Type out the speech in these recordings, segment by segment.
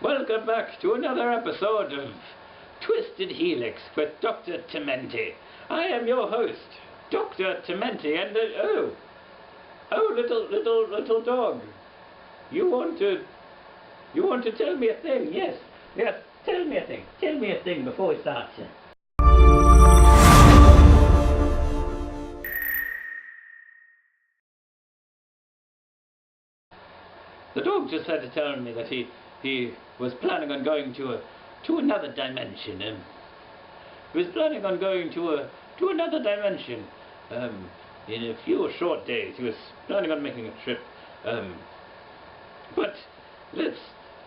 Welcome back to another episode of Twisted Helix with Dr. Tomenti. I am your host, Dr. Tomenti, and little dog. You want to tell me a thing? Yes, tell me a thing. Tell me a thing before we start. The dog just had to tell me that he was planning on going to another dimension. He was planning on going to another dimension. In a few short days, he was planning on making a trip. But let's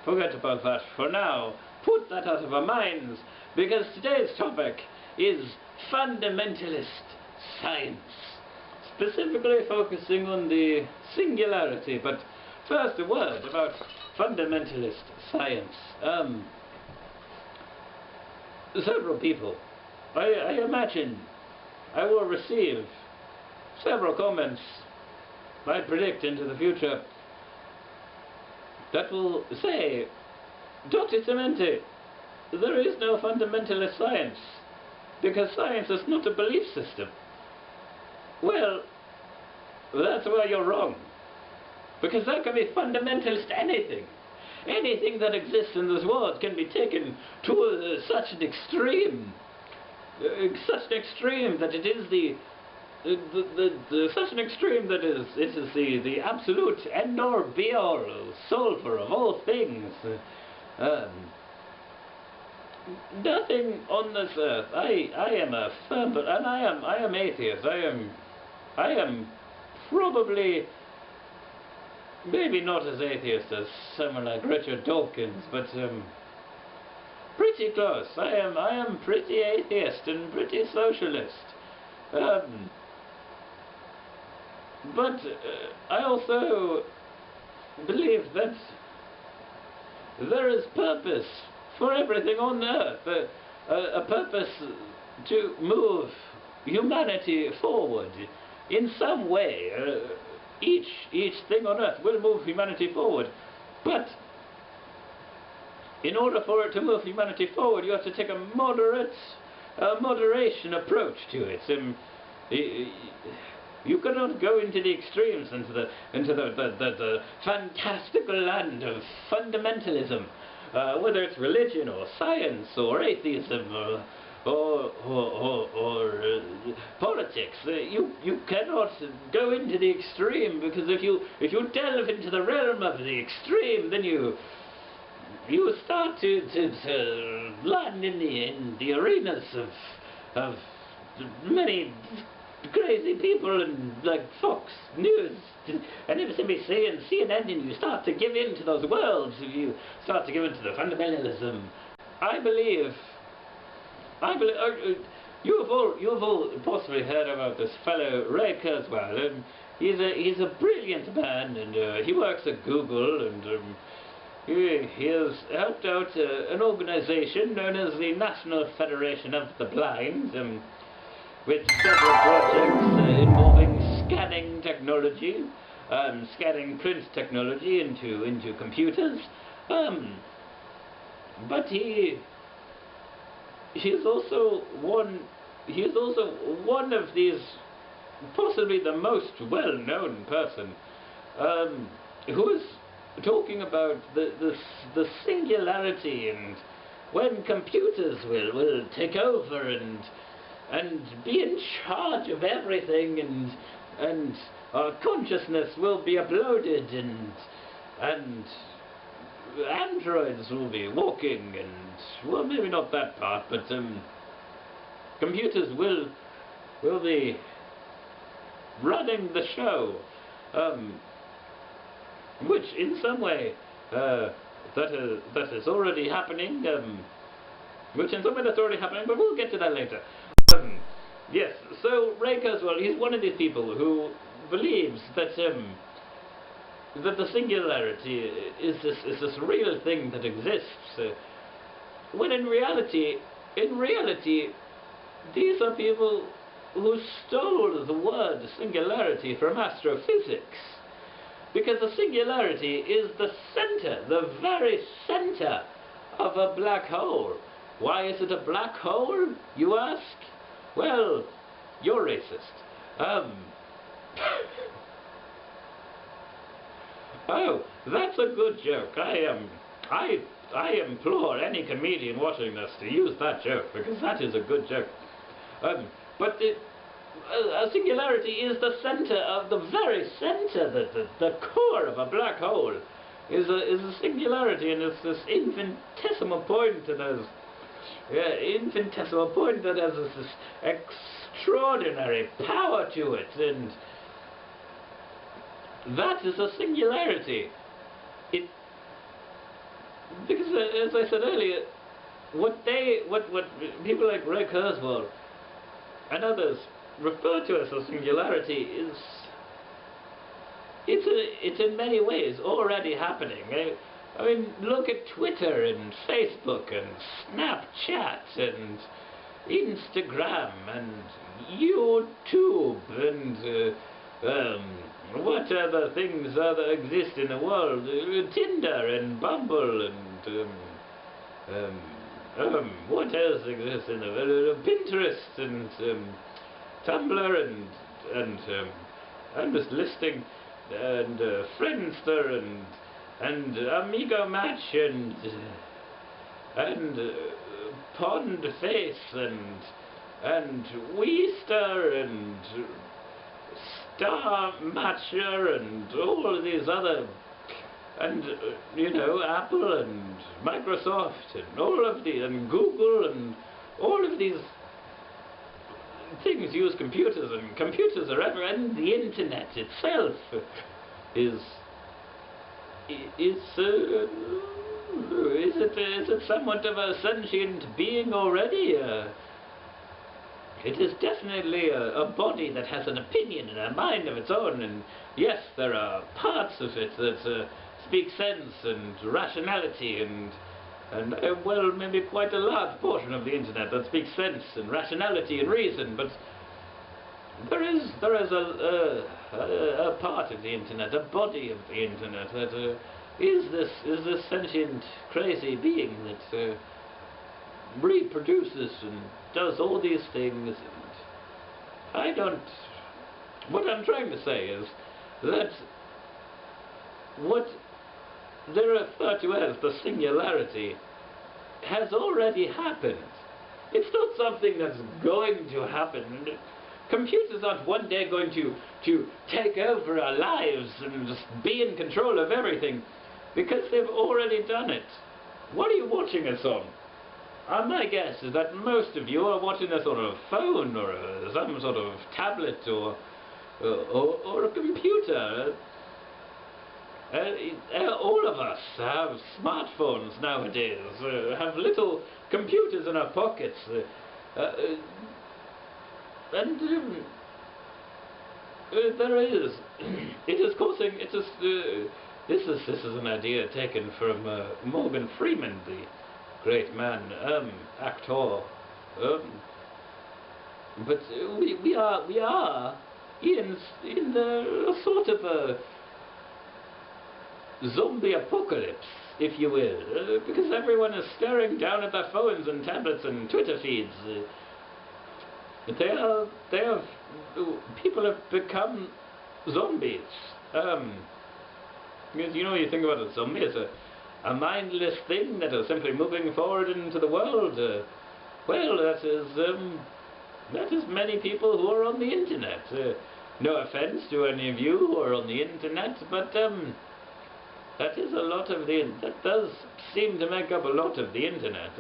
forget about that for now. Put that out of our minds, because today's topic is fundamentalist science, specifically focusing on the singularity. But first, a word about fundamentalist science. Several people, I imagine, I will receive several comments, I predict, into the future, that will say, Dr. Tomenti, there is no fundamentalist science, because science is not a belief system. Well, that's where you're wrong. Because that can be fundamentalist anything. Anything that exists in this world can be taken to such an extreme. That it is such an extreme that it is the absolute end-all be-all solver of all things. Nothing on this earth. I am a firm, and I am atheist. I am probably, maybe not as atheist as someone like Richard Dawkins, but pretty close. I am pretty atheist and pretty socialist. But I also believe that there is purpose for everything on earth, a purpose to move humanity forward in some way. Each thing on earth will move humanity forward, but in order for it to move humanity forward, you have to take a moderation approach to it. You cannot go into the extremes, into the fantastical land of fundamentalism, whether it's religion or science or atheism or politics. You cannot go into the extreme, because if you delve into the realm of the extreme, then you start to land in the arenas of many crazy people, and like Fox News and MSNBC and CNN, and you start to give in to those worlds. You start to give in to the fundamentalism. I believe you have all possibly heard about this fellow Ray Kurzweil, and he's a brilliant man, and he works at Google, and he has helped out an organization known as the National Federation of the Blind, with several projects involving scanning technology, scanning print technology into computers. But he is also one of these, possibly the most well-known person, who is talking about the singularity, and when computers will take over and be in charge of everything, and our consciousness will be uploaded, and androids will be walking, and, well, maybe not that part, but computers will be running the show, which in some way that is already happening, but we'll get to that later. Yes, so Ray Kurzweil, he's one of these people who believes that the singularity is this real thing that exists, when in reality, these are people who stole the word singularity from astrophysics. Because the singularity is the center, the very center of a black hole. Why is it a black hole, you ask? Well, you're racist. Oh, that's a good joke. I implore any comedian watching this to use that joke, because that is a good joke. But a singularity is the center of the very center, the core of a black hole is a singularity, and it's this infinitesimal point that has this extraordinary power to it, and that is a singularity. Because as I said earlier, what people like Ray Kurzweil and others refer to as a singularity is it's in many ways already happening. I mean, look at Twitter and Facebook and Snapchat and Instagram and YouTube and what other things that exist in the world? Tinder and Bumble and what else exists in the world? Pinterest and Tumblr and I'm just listing, and Friendster and Amigo Match and Pondface and Weester and Star Matcher and all of these other, and Apple and Microsoft and all of the, and Google and all of these things use computers, and computers are everywhere, and the internet itself is it somewhat of a sentient being already? It is definitely a body that has an opinion and a mind of its own, and yes, there are parts of it that speak sense and rationality, and well, maybe quite a large portion of the internet that speaks sense and rationality and reason, but there is a part of the internet, a body of the internet that is this sentient, crazy being that reproduces and does all these things. And what I'm trying to say is that what they refer to as the singularity has already happened. It's not something that's going to happen. Computers aren't one day going to take over our lives and just be in control of everything, because they've already done it. What are you watching us on? My guess is that most of you are watching this on a phone or some sort of tablet or a computer. All of us have smartphones nowadays, have little computers in our pockets, and there is. It is causing. This is an idea taken from Morgan Freeman, the great man, actor. But we are in the sort of a zombie apocalypse, if you will, because everyone is staring down at their phones and tablets and Twitter feeds. People have become zombies. Because you think about a zombie as a mindless thing that is simply moving forward into the world. Well, that is many people who are on the internet. No offense to any of you who are on the internet, but that is a lot of that does seem to make up a lot of the internet.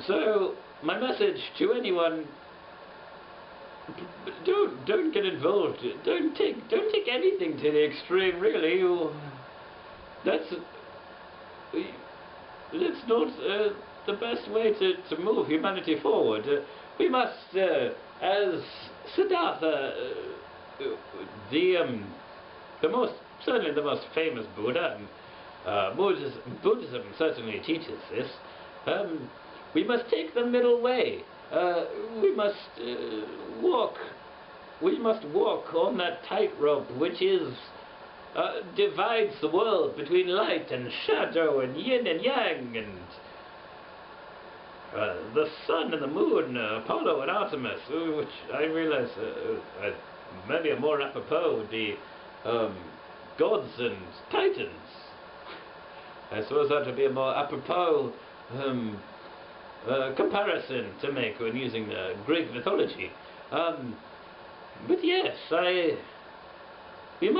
So my message to anyone: don't get involved. Don't take anything to the extreme. Really, that's not the best way to move humanity forward. We must, as Siddhartha, certainly the most famous Buddha, and Buddhism certainly teaches this. We must take the middle way. We must walk walk on that tightrope which is divides the world between light and shadow and yin and yang and the sun and the moon, Apollo and Artemis, which I realize maybe a more apropos would be gods and titans. I suppose that would be a more apropos comparison to make when using Greek mythology. But yes, we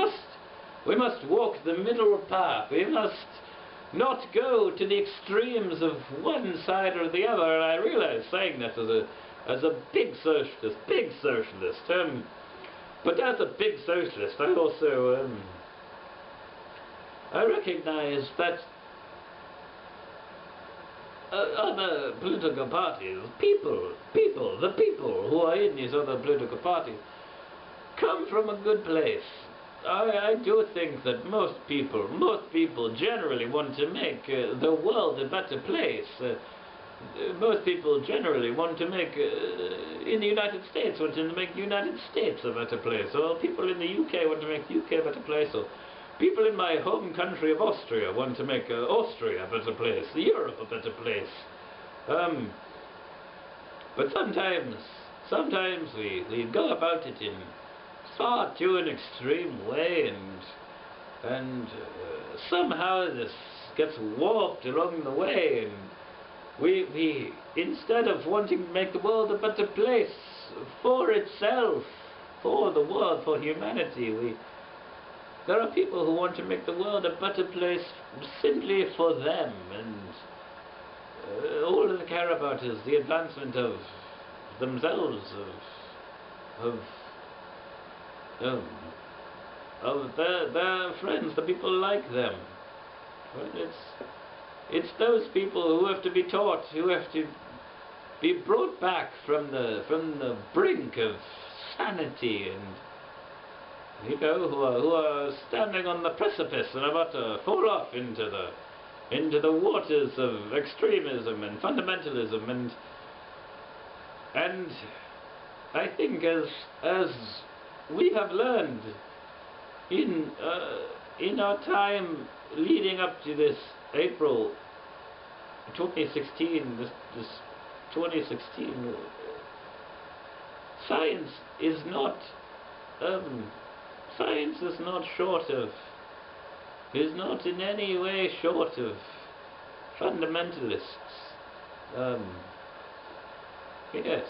must walk the middle path. We must not go to the extremes of one side or the other. And I realize saying that as a big socialist, but as a big socialist, I also I recognize that other political parties, the people who are in these other political parties, come from a good place. I do think that most people generally want to make the world a better place. Most people generally want to make, in the United States, want to make the United States a better place, or people in the UK want to make the UK a better place, or people in my home country of Austria want to make Austria a better place, Europe a better place. But sometimes we go about it in far too an extreme way, and somehow this gets warped along the way, and we instead of wanting to make the world a better place for itself, for the world, for humanity, there are people who want to make the world a better place simply for them, and all they care about is the advancement of themselves, of their friends, the people like them. Well, it's those people who have to be taught, who have to be brought back from the brink of sanity, and who are standing on the precipice and about to fall off into the waters of extremism and fundamentalism, and I think as we have learned in our time leading up to this April 2016, this 2016, science is not in any way short of fundamentalists. Yes,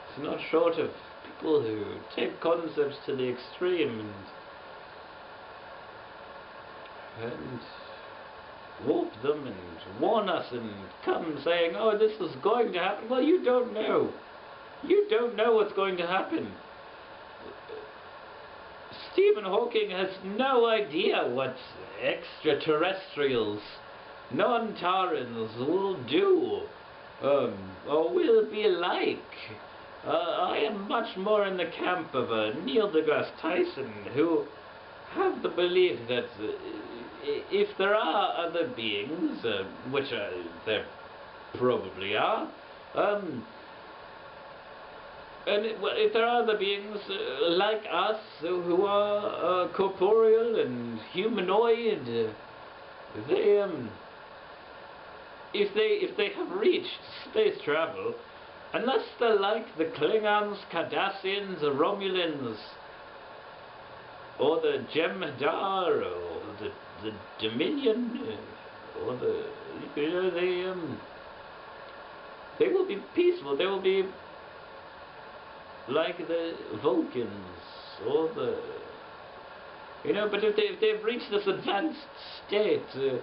it's not short of people who take concepts to the extreme and warp them and warn us and come saying, oh, this is going to happen. Well, you don't know. You don't know what's going to happen. Stephen Hawking has no idea what extraterrestrials, non-Tarans, will do or will be like. I am much more in the camp of Neil deGrasse Tyson, who have the belief that if there are other beings, which there probably are, and if there are other beings like us who are corporeal and humanoid, if they have reached space travel, unless they're like the Klingons, Cardassians, the Romulans, or the Jem'Hadar, or the Dominion, or they will be peaceful. They will be like the Vulcans, or but if they've reached this advanced state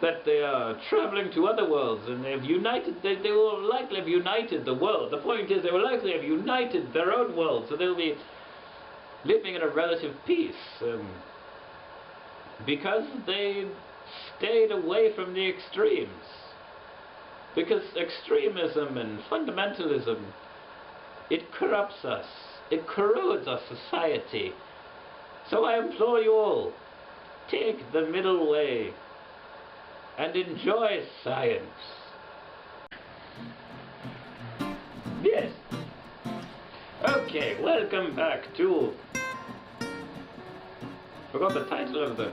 that they are traveling to other worlds, and they've united, they will likely have united the world. The point is, they will likely have united their own world, so they'll be living in a relative peace, because they stayed away from the extremes. Because extremism and fundamentalism, it corrupts us, it corrodes our society. So I implore you all, take the middle way and enjoy science. Yes. Okay. Okay, welcome back to... Forgot the title of the...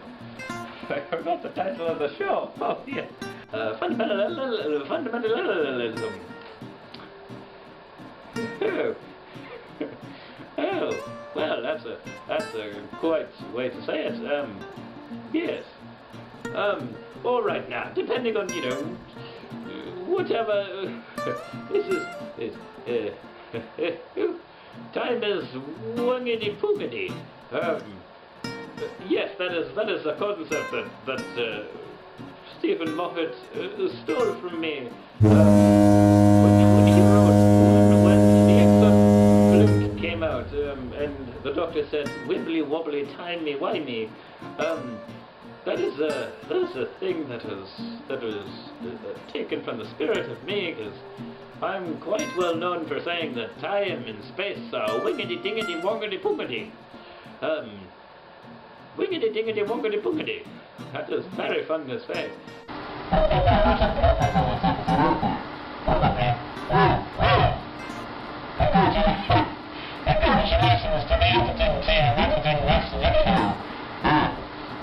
I forgot the title of the show. Oh, yeah. Fundamentalism. Oh. Oh. Well, that's a quite way to say it. Yes. All right now, depending on, you know, whatever. This is time is wangity poogity. Yes, that is a concept that Stephen Moffat stole from me when he wrote when the exotic fluke came out, and the doctor said wibbly wobbly timey wimey. That is a thing that is taken from the spirit of me, because I'm quite well known for saying that time and space are wingity dingity wongity poogity. Wingity dingity wongity poogity. That is very fun to say. Congratulations to the editing team editing this video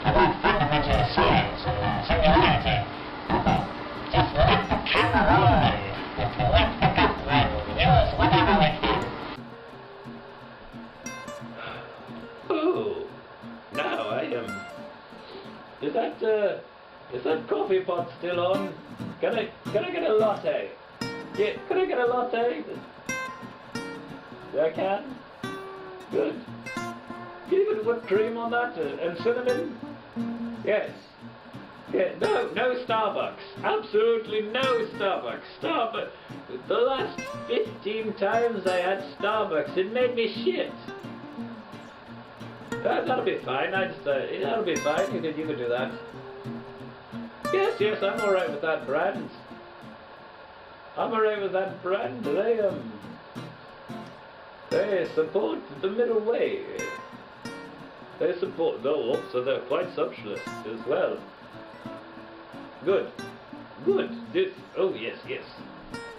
about fundamental science and singularity. Just let the camera roll and let the government use whatever we can. Oh, now I am. Is that coffee pot still on? Can I get a latte? Yeah, can I get a latte? I can. Good. Can you put whipped cream on that and cinnamon? Yes. Yeah. No Starbucks. Absolutely no Starbucks. The last 15 times I had Starbucks, it made me shit. That'll be fine. That'll be fine. You could do that. Yes, I'm alright with that brand. They support the middle way. They support, so they're quite socialist as well. Good. Yes.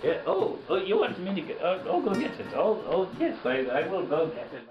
Yeah. Oh, you want me to get? I'll go get it. Oh, yes, I will go get it.